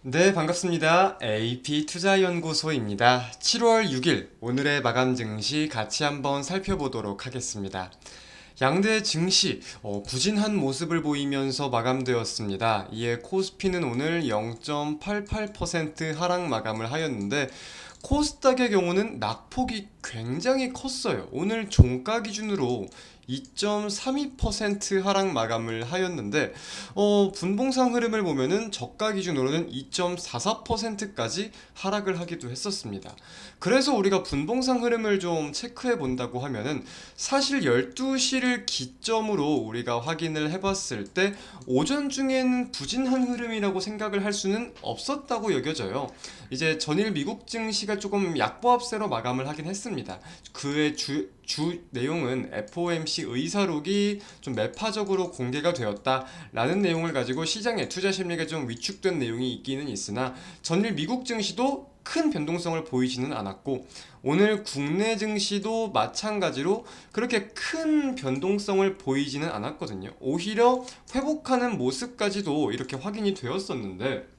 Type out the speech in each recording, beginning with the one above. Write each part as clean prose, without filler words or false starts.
네, 반갑습니다. AP투자연구소입니다. 7월 6일 오늘의 마감 증시 같이 한번 살펴보도록 하겠습니다. 양대 증시 부진한 모습을 보이면서 마감되었습니다. 이에 코스피는 오늘 0.88% 하락 마감을 하였는데 코스닥의 경우는 낙폭이 굉장히 컸어요. 오늘 종가 기준으로 2.32% 하락 마감을 하였는데 분봉상 흐름을 보면은 저가 기준으로는 2.44%까지 하락을 하기도 했었습니다. 그래서 우리가 분봉상 흐름을 좀 체크해 본다고 하면은 사실 12시를 기점으로 우리가 확인을 해봤을 때 오전 중에는 부진한 흐름이라고 생각을 할 수는 없었다고 여겨져요. 이제 전일 미국 증시가 조금 약보합세로 마감을 하긴 했습니다. 그의 주 내용은 FOMC 의사록이 좀 매파적으로 공개가 되었다라는 내용을 가지고 시장의 투자 심리가 좀 위축된 내용이 있기는 있으나 전일 미국 증시도 큰 변동성을 보이지는 않았고 오늘 국내 증시도 마찬가지로 그렇게 큰 변동성을 보이지는 않았거든요. 오히려 회복하는 모습까지도 이렇게 확인이 되었었는데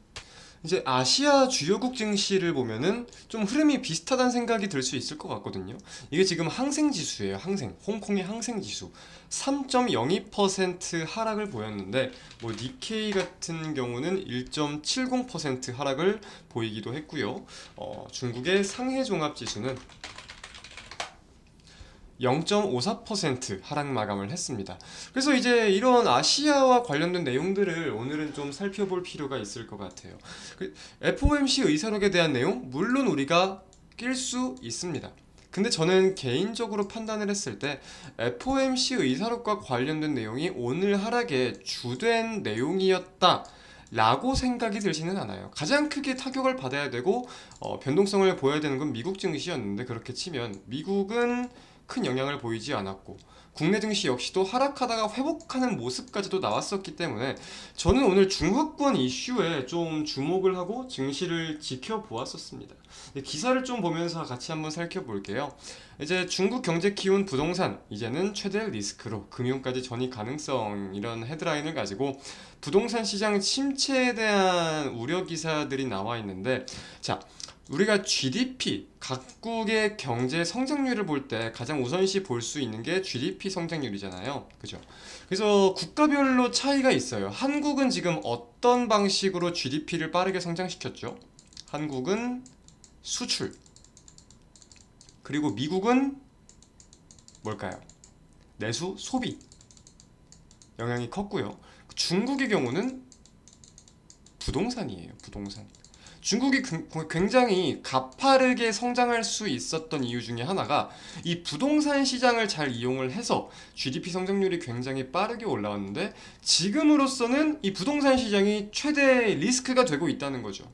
이제 아시아 주요국 증시를 보면은 좀 흐름이 비슷하다는 생각이 들 수 있을 것 같거든요. 이게 지금 항생 지수예요. 홍콩의 항생 지수 3.02% 하락을 보였는데 뭐 니케이 같은 경우는 1.70% 하락을 보이기도 했고요. 중국의 상해 종합 지수는 0.54% 하락 마감을 했습니다. 그래서 이제 이런 아시아와 관련된 내용들을 오늘은 좀 살펴볼 필요가 있을 것 같아요. FOMC 의사록에 대한 내용, 물론 우리가 낄 수 있습니다. 근데 저는 개인적으로 판단을 했을 때 FOMC 의사록과 관련된 내용이 오늘 하락의 주된 내용이었다. 라고 생각이 들지는 않아요. 가장 크게 타격을 받아야 되고 변동성을 보여야 되는 건 미국 증시였는데 그렇게 치면 미국은 큰 영향을 보이지 않았고 국내 증시 역시도 하락하다가 회복하는 모습까지도 나왔었기 때문에 저는 오늘 중화권 이슈에 좀 주목을 하고 증시를 지켜보았었습니다. 기사를 좀 보면서 같이 한번 살펴볼게요. 이제 중국 경제 키운 부동산 이제는 최대 리스크로 금융까지 전이 가능성 이런 헤드라인을 가지고 부동산 시장 침체에 대한 우려 기사들이 나와 있는데 자 우리가 GDP, 각국의 경제 성장률을 볼 때 가장 우선시 볼 수 있는 게 GDP 성장률이잖아요. 그죠? 그래서 국가별로 차이가 있어요. 한국은 지금 어떤 방식으로 GDP를 빠르게 성장시켰죠? 한국은 수출. 그리고 미국은 뭘까요? 내수, 소비. 영향이 컸고요. 중국의 경우는 부동산이에요. 부동산. 중국이 굉장히 가파르게 성장할 수 있었던 이유 중에 하나가 이 부동산 시장을 잘 이용을 해서 GDP 성장률이 굉장히 빠르게 올라왔는데 지금으로서는 이 부동산 시장이 최대 리스크가 되고 있다는 거죠.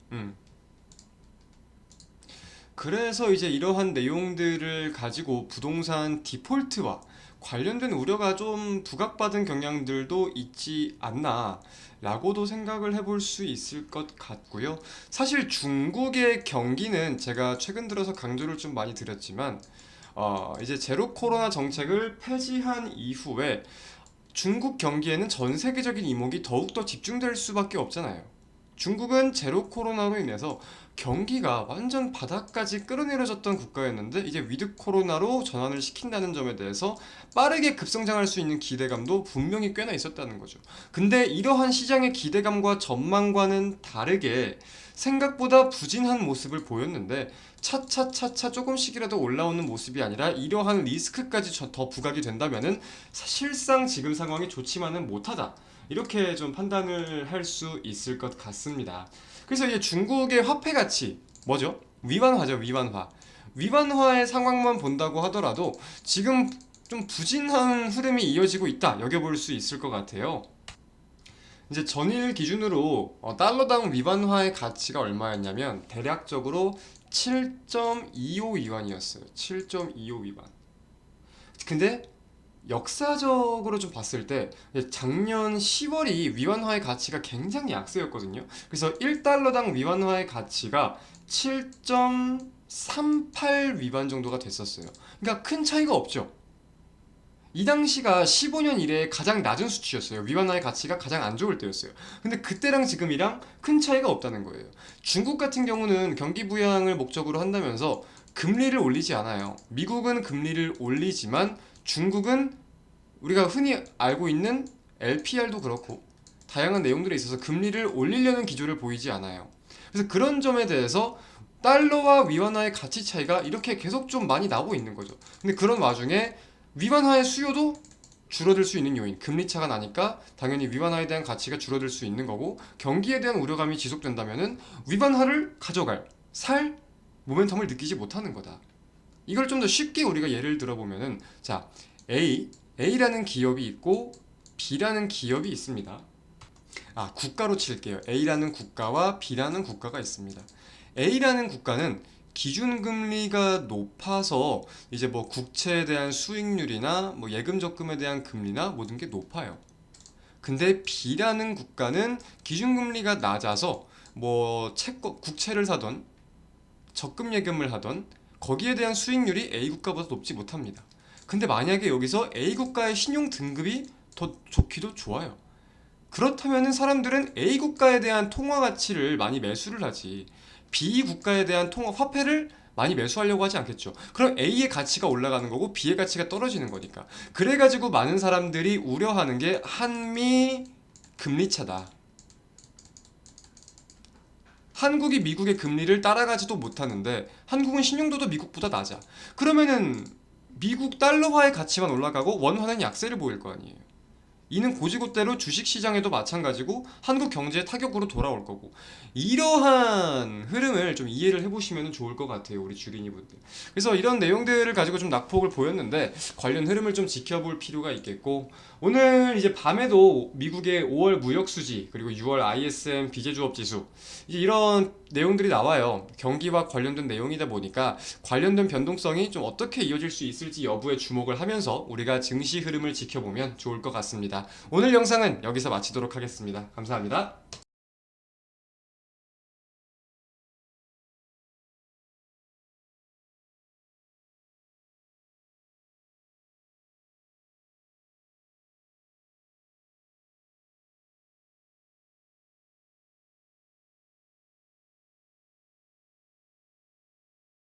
그래서 이제 이러한 내용들을 가지고 부동산 디폴트와 관련된 우려가 좀 부각받은 경향들도 있지 않나 라고도 생각을 해볼 수 있을 것 같고요. 사실 중국의 경기는 제가 최근 들어서 강조를 좀 많이 드렸지만 이제 제로 코로나 정책을 폐지한 이후에 중국 경기에는 전 세계적인 이목이 더욱더 집중될 수밖에 없잖아요. 중국은 제로 코로나로 인해서 경기가 완전 바닥까지 끌어내려졌던 국가였는데 이제 위드 코로나로 전환을 시킨다는 점에 대해서 빠르게 급성장할 수 있는 기대감도 분명히 꽤나 있었다는 거죠. 근데 이러한 시장의 기대감과 전망과는 다르게 생각보다 부진한 모습을 보였는데 차차차차 조금씩이라도 올라오는 모습이 아니라 이러한 리스크까지 더 부각이 된다면은 사실상 지금 상황이 좋지만은 못하다. 이렇게 좀 판단을 할 수 있을 것 같습니다. 그래서 이제 중국의 화폐 가치 뭐죠? 위안화죠, 위안화. 위안화의 상황만 본다고 하더라도 지금 좀 부진한 흐름이 이어지고 있다 여겨볼 수 있을 것 같아요. 이제 전일 기준으로 달러당 위안화의 가치가 얼마였냐면 대략적으로 7.25 위안이었어요. 7.25 위안. 근데 역사적으로 좀 봤을 때 작년 10월이 위안화의 가치가 굉장히 약세였거든요. 그래서 1달러당 위안화의 가치가 7.38 위안 정도가 됐었어요. 그러니까 큰 차이가 없죠. 이 당시가 15년 이래 가장 낮은 수치였어요. 위안화의 가치가 가장 안 좋을 때였어요. 근데 그때랑 지금이랑 큰 차이가 없다는 거예요. 중국 같은 경우는 경기 부양을 목적으로 한다면서 금리를 올리지 않아요. 미국은 금리를 올리지만 중국은 우리가 흔히 알고 있는 LPR도 그렇고 다양한 내용들에 있어서 금리를 올리려는 기조를 보이지 않아요. 그래서 그런 점에 대해서 달러와 위안화의 가치 차이가 이렇게 계속 좀 많이 나고 있는 거죠. 근데 그런 와중에 위안화의 수요도 줄어들 수 있는 요인, 금리 차가 나니까 당연히 위안화에 대한 가치가 줄어들 수 있는 거고 경기에 대한 우려감이 지속된다면은 위안화를 가져갈, 살 모멘텀을 느끼지 못하는 거다. 이걸 좀 더 쉽게 우리가 예를 들어보면은 자, A라는 기업이 있고 B라는 기업이 있습니다. 국가로 칠게요. A라는 국가와 B라는 국가가 있습니다. A라는 국가는 기준금리가 높아서 이제 뭐 국채에 대한 수익률이나 뭐 예금 적금에 대한 금리나 모든 게 높아요. 근데 B라는 국가는 기준금리가 낮아서 뭐 국채를 사던 적금 예금을 하던 거기에 대한 수익률이 A 국가보다 높지 못합니다. 근데 만약에 여기서 A 국가의 신용 등급이 더 좋기도 좋아요. 그렇다면은 사람들은 A 국가에 대한 통화 가치를 많이 매수를 하지 B 국가에 대한 통화 화폐를 많이 매수하려고 하지 않겠죠. 그럼 A의 가치가 올라가는 거고 B의 가치가 떨어지는 거니까. 그래가지고 많은 사람들이 우려하는 게 한미 금리 차다. 한국이 미국의 금리를 따라가지도 못하는데 한국은 신용도도 미국보다 낮아. 그러면은 미국 달러화의 가치만 올라가고 원화는 약세를 보일 거 아니에요. 이는 고지고대로 주식시장에도 마찬가지고 한국 경제의 타격으로 돌아올 거고 이러한 흐름을 좀 이해를 해보시면 좋을 것 같아요 우리 주린이분들. 그래서 이런 내용들을 가지고 좀 낙폭을 보였는데 관련 흐름을 좀 지켜볼 필요가 있겠고 오늘 이제 밤에도 미국의 5월 무역수지 그리고 6월 ISM 비제조업지수 이제 이런 내용들이 나와요. 경기와 관련된 내용이다 보니까 관련된 변동성이 좀 어떻게 이어질 수 있을지 여부에 주목을 하면서 우리가 증시 흐름을 지켜보면 좋을 것 같습니다. 오늘 영상은 여기서 마치도록 하겠습니다. 감사합니다.